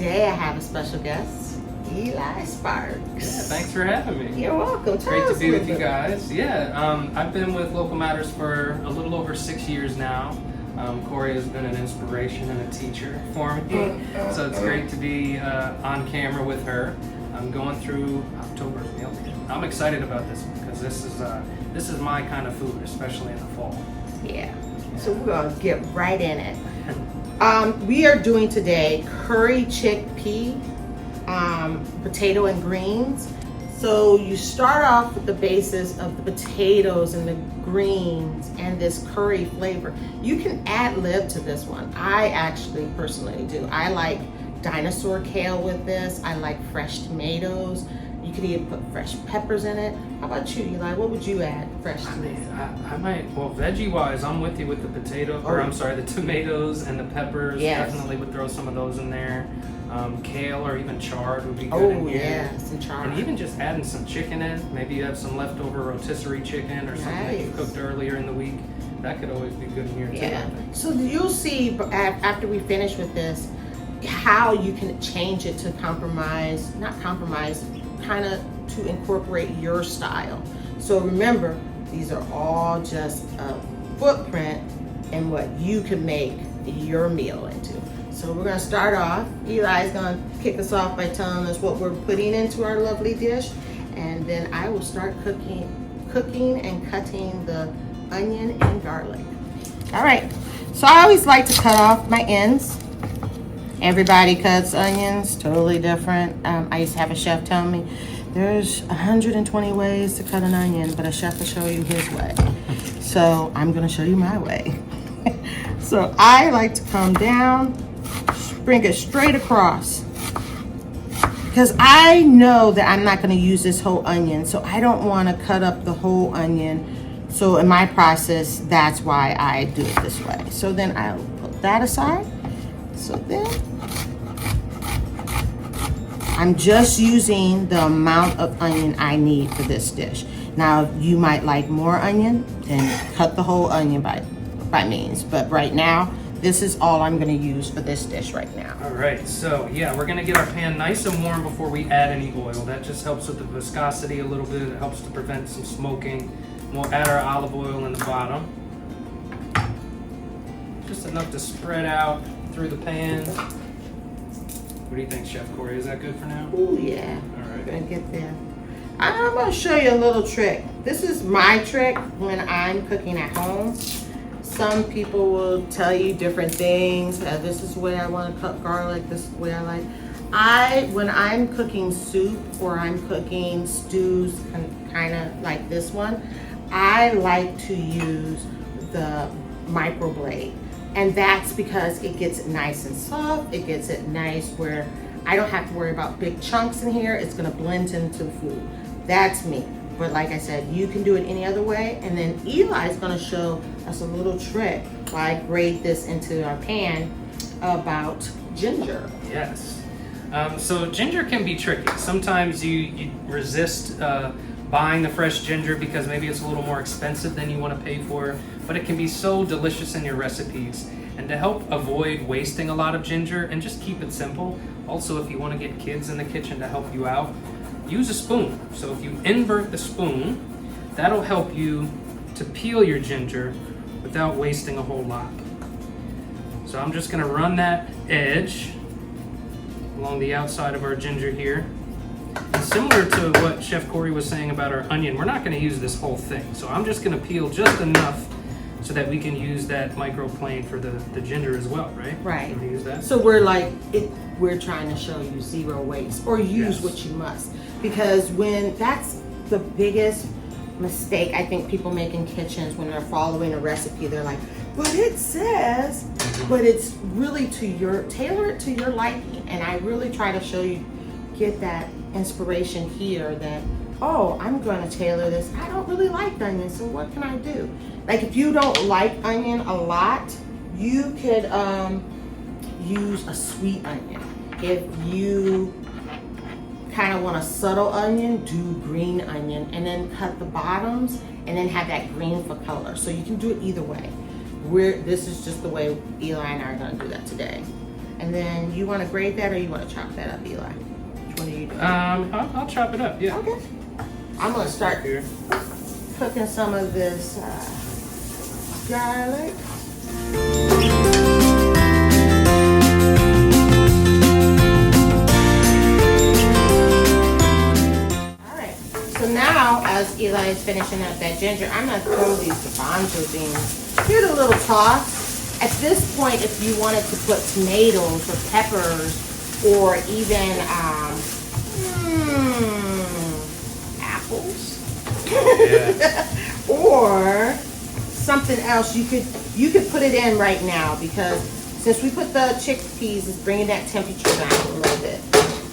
today I have a special guest, Eli Sparks. Yeah, thanks for having me. You're welcome. Great to be with you guys. Yeah, I've been with Local Matters for a little over 6 years now. Corey has been an inspiration and a teacher for me, so it's great to be on camera with her. I'm going through October's meal kit. I'm excited about this one because this is my kind of food, especially in the fall. Yeah. So we're gonna get right in it. We are doing today curry chickpea, potato and greens. So you start off with the basis of the potatoes and the greens and this curry flavor. You can add lib to this one. I actually personally do. I like dinosaur kale with this. I like fresh tomatoes. You could even put fresh peppers in it. How about you, Eli? What would you add fresh to this? I might, well, veggie-wise, I'm with you with the the tomatoes and the peppers. Yes. Definitely would throw some of those in there. Kale or even chard would be good in here. Yeah, some chard. And even just adding some chicken in. Maybe you have some leftover rotisserie chicken or something that you cooked earlier in the week. That could always be good in here too. Yeah. So you'll see after we finish with this, how you can change it to kind of to incorporate your style. So remember, these are all just a footprint in what you can make your meal into. So we're gonna start off. Eli's gonna kick us off by telling us what we're putting into our lovely dish, and then I will start cooking and cutting the onion and garlic. All right, so I always like to cut off my ends. Everybody cuts onions, totally different. I used to have a chef tell me, there's 120 ways to cut an onion, but a chef will show you his way. So I'm gonna show you my way. So I like to come down, bring it straight across. Because I know that I'm not gonna use this whole onion, so I don't wanna cut up the whole onion. So in my process, that's why I do it this way. So then I'll put that aside. So then, I'm just using the amount of onion I need for this dish. Now, you might like more onion, then cut the whole onion by means. But right now, this is all I'm gonna use for this dish right now. All right, so yeah, we're gonna get our pan nice and warm before we add any oil. That just helps with the viscosity a little bit. It helps to prevent some smoking. We'll add our olive oil in the bottom. Just enough to spread out through the pan. What do you think, Chef Corey? Is that good for now? Oh yeah. All right. We're gonna get there. I'm gonna show you a little trick. This is my trick when I'm cooking at home. Some people will tell you different things. This is the way I want to cut garlic. This is the way I like. When I'm cooking soup or I'm cooking stews, kind of like this one, I like to use the microblade. And that's because it gets it nice and soft. It gets it nice where I don't have to worry about big chunks in here. It's gonna blend into the food. That's me. But like I said, you can do it any other way. And then Eli's gonna show us a little trick while I grate this into our pan about ginger. Yes. So ginger can be tricky. Sometimes you resist buying the fresh ginger because maybe it's a little more expensive than you want to pay for, but it can be so delicious in your recipes. And to help avoid wasting a lot of ginger and just keep it simple, also if you want to get kids in the kitchen to help you out, use a spoon. So if you invert the spoon, that'll help you to peel your ginger without wasting a whole lot. So I'm just going to run that edge along the outside of our ginger here. And similar to what Chef Corey was saying about our onion, we're not going to use this whole thing. So I'm just going to peel just enough so that we can use that microplane for the ginger as well, right? Right. Can we use that? So we're trying to show you zero waste, or use what you must. Because that's the biggest mistake I think people make in kitchens when they're following a recipe. They're like, but it says, but it's really tailor it to your liking. And I really try to show you, get that inspiration here that, oh, I'm going to tailor this. I don't really like onion, so what can I do? Like if you don't like onion a lot, you could use a sweet onion. If you kind of want a subtle onion, do green onion, and then cut the bottoms and then have that green for color. So you can do it either way. This is just the way Eli and I are going to do that today. And then you want to grate that or you want to chop that up, Eli? Which one are you doing? I'll chop it up, yeah. Okay. I'm going to start here. cooking some of this garlic. Alright, so now as Eli is finishing up that ginger, I'm going to throw these garbanzo beans. Give it a little toss. At this point, if you wanted to put tomatoes or peppers or even apples or something else, you could put it in right now, because since we put the chickpeas, it's bringing that temperature down a little bit.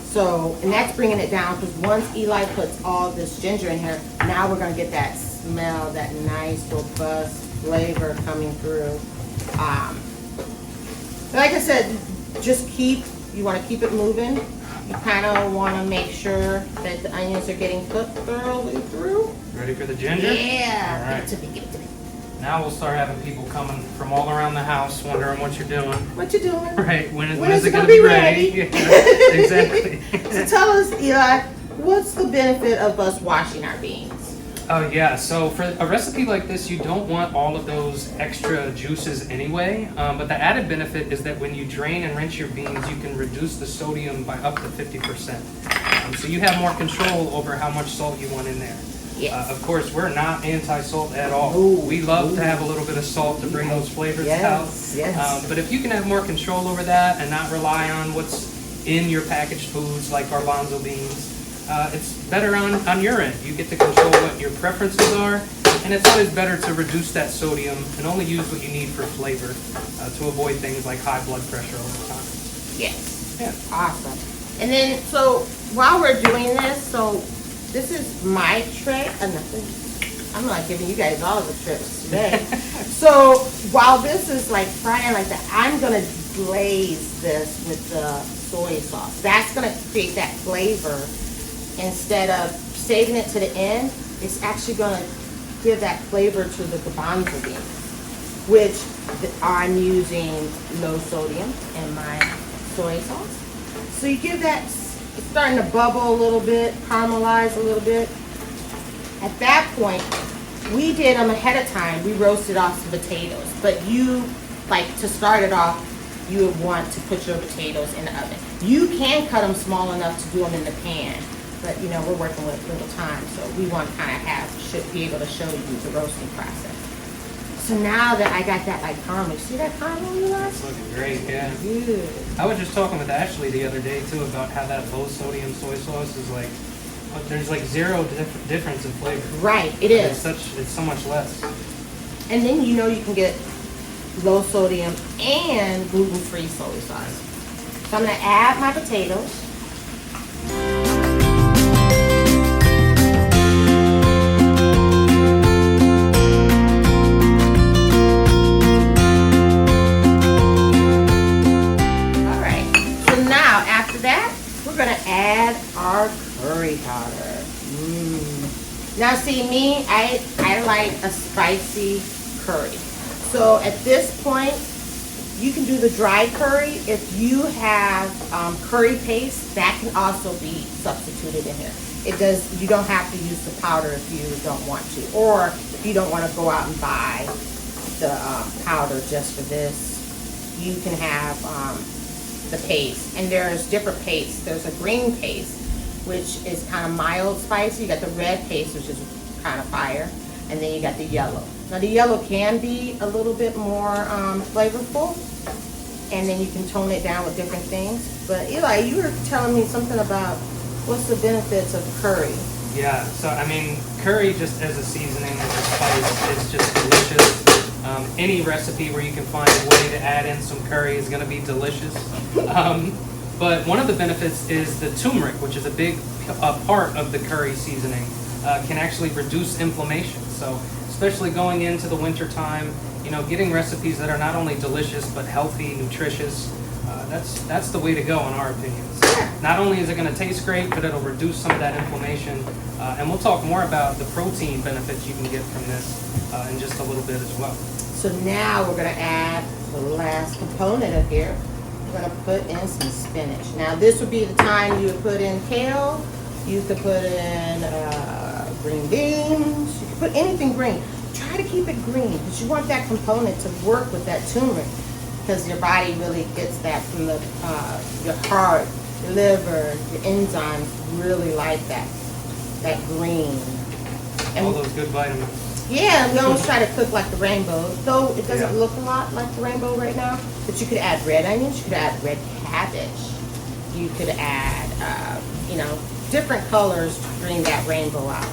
So, and that's bringing it down because once Eli puts all this ginger in here, now we're going to get that smell, that nice robust flavor coming through. Like I said, you want to keep it moving. You kind of want to make sure that the onions are getting cooked thoroughly through. Ready for the ginger? Yeah. All right. Give it to me. Now we'll start having people coming from all around the house wondering what you're doing. What you doing? Right. When is it going to be ready? Yeah, exactly. So tell us, Eli, what's the benefit of us washing our beans? Oh yeah, so for a recipe like this, you don't want all of those extra juices anyway, but the added benefit is that when you drain and rinse your beans, you can reduce the sodium by up to 50%. So you have more control over how much salt you want in there. Yes. Of course, we're not anti-salt at all. Ooh, we love to have a little bit of salt to bring those flavors out. Yes. But if you can have more control over that and not rely on what's in your packaged foods like garbanzo beans, it's better on your end. You get to control what your preferences are, and it's always better to reduce that sodium and only use what you need for flavor to avoid things like high blood pressure over time. Yes. Yeah. Awesome. And then, so while we're doing this, so this is my trick. I'm like giving you guys all the tricks today. So while this is like frying like that, I'm gonna glaze this with the soy sauce. That's gonna create that flavor. Instead of saving it to the end, it's actually going to give that flavor to the garbanzo beans, which I'm using low sodium in my soy sauce. So you give that, it's starting to bubble a little bit, caramelize a little bit. At that point, we did them ahead of time. We roasted off some potatoes, but you, like to start it off, you would want to put your potatoes in the oven. You can cut them small enough to do them in the pan. But you know, we're working with little time, so we want to kind of should be able to show you the roasting process. So now that I got that like caramel, see that caramel you like? It's looking great, yeah. Good. I was just talking with Ashley the other day too about how that low sodium soy sauce is like, there's like zero difference in flavor. Right, it is. It's so much less. And then you know you can get low sodium and gluten-free soy sauce. So I'm gonna add my potatoes. Add our curry powder. Now see me, I like a spicy curry. So at this point, you can do the dry curry. If you have curry paste, that can also be substituted in here. You don't have to use the powder if you don't want to, or if you don't want to go out and buy the powder just for this, you can have the paste. And there's different pastes. There's a green paste, which is kind of mild spicy. You got the red paste, which is kind of fire, and then you got the yellow. Now the yellow can be a little bit more flavorful, and then you can tone it down with different things. But Eli, you were telling me something about what's the benefits of curry. Yeah, so I mean, curry just as a seasoning, as a spice, is just delicious. Any recipe where you can find a way to add in some curry is going to be delicious. But one of the benefits is the turmeric, which is a big part of the curry seasoning, can actually reduce inflammation. So especially going into the winter time, you know, getting recipes that are not only delicious but healthy, nutritious, that's the way to go in our opinions. Not only is it going to taste great, but it'll reduce some of that inflammation. And we'll talk more about the protein benefits you can get from this in just a little bit as well. So now we're going to add the last component of here, we're gonna put in some spinach. Now this would be the time you would put in kale. You could put in green beans. You could put anything green. Try to keep it green because you want that component to work with that turmeric, because your body really gets that from the your heart, your liver, your enzymes really like that green. And all those good vitamins. yeah, we always try to cook like the rainbow, though it doesn't look a lot like the rainbow right now. But you could add red onions, you could add red cabbage, you could add, you know, different colors to bring that rainbow out.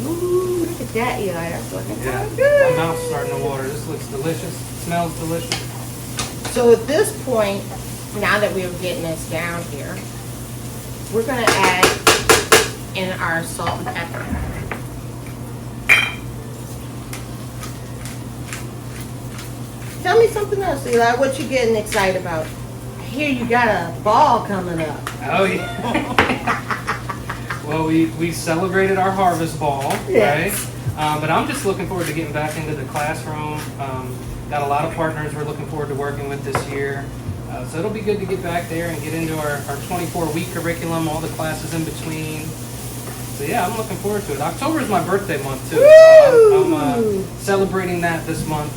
Ooh, look at that, Eli. That's looking kind of good. My mouth's starting to water. This looks delicious. It smells delicious. So at this point, now that we're getting this down here, we're going to add in our salt and pepper. Tell me something else, Eli. What you getting excited about? I hear you got a ball coming up. Oh yeah. Well, we celebrated our harvest ball, Yes. right? But I'm just looking forward to getting back into the classroom. Got a lot of partners we're looking forward to working with this year. So it'll be good to get back there and get into our 24-week curriculum, all the classes in between. So yeah, I'm looking forward to it. October is my birthday month too. So I'm celebrating that this month.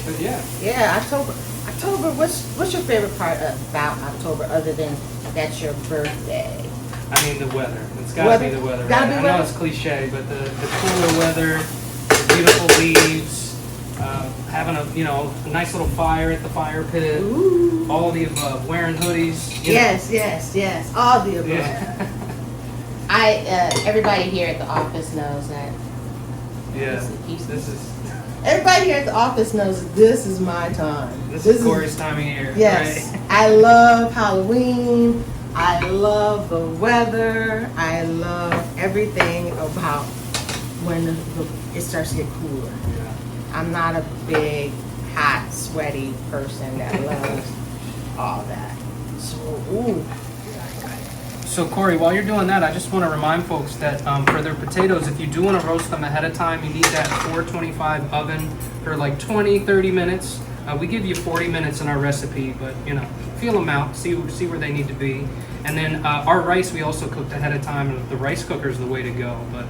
But yeah. Yeah, October. October, what's your favorite part about October other than that's your birthday? I mean the weather. It's got to be the weather. Gotta be I weather? know it's cliche, but the cooler weather, the beautiful leaves, having a nice little fire at the fire pit, Ooh. all the above, wearing hoodies. Yes, all the above. Yeah. Everybody here at the office knows that. Yeah. This This is Everybody here at the office knows that this is my time. this is Corey's time of year. Yes, Right? I love Halloween. I love the weather. I love everything about when it starts to get cooler. Yeah. I'm not a big, hot, sweaty person that loves all that. So, ooh. So Corey, while you're doing that, I just want to remind folks that for their potatoes, if you do want to roast them ahead of time, you need that 425 oven for like 20-30 minutes. We give you 40 minutes in our recipe, but feel them out, see where they need to be. And then our rice we also cooked ahead of time, and the rice cooker is the way to go. But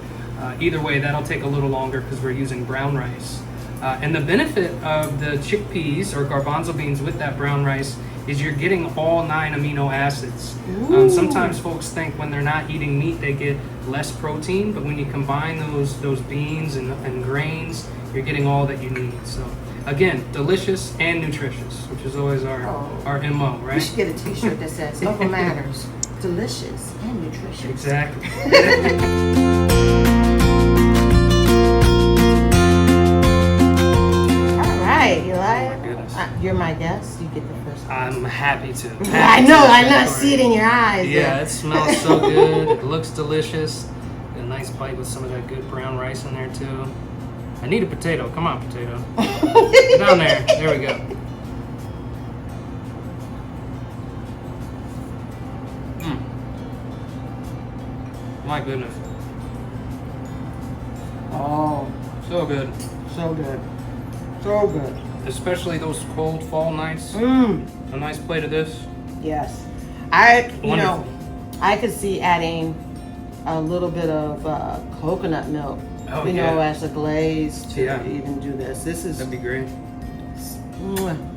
either way, that'll take a little longer because we're using brown rice. And the benefit of the chickpeas or garbanzo beans with that brown rice is you're getting all 9 amino acids. Sometimes folks think when they're not eating meat they get less protein, but when you combine those beans and grains, you're getting all that you need. So again, delicious and nutritious, which is always our MO, We right? should get a t-shirt that says Uncle Matters, delicious and nutritious. Exactly. All right, Eli. Oh my goodness. You're my guest. You get the first. I'm happy to. I know. I see it in your eyes. Yeah, it smells so good. It looks delicious. Get a nice bite with some of that good brown rice in there too. I need a potato. Come on, potato. Get down there. There we go. My goodness. Oh, So good. so good. So good. Especially those cold fall nights. Mmm. A nice plate of this. Yes. Wonderful. I could see adding a little bit of coconut milk, Oh, as a glaze to Yeah. even do this. This is, That'd be great.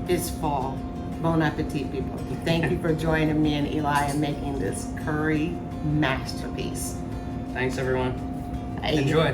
it's fall. Bon appetit, people. Thank you for joining me and Eli and making this curry masterpiece. Thanks, everyone. Bye. Enjoy.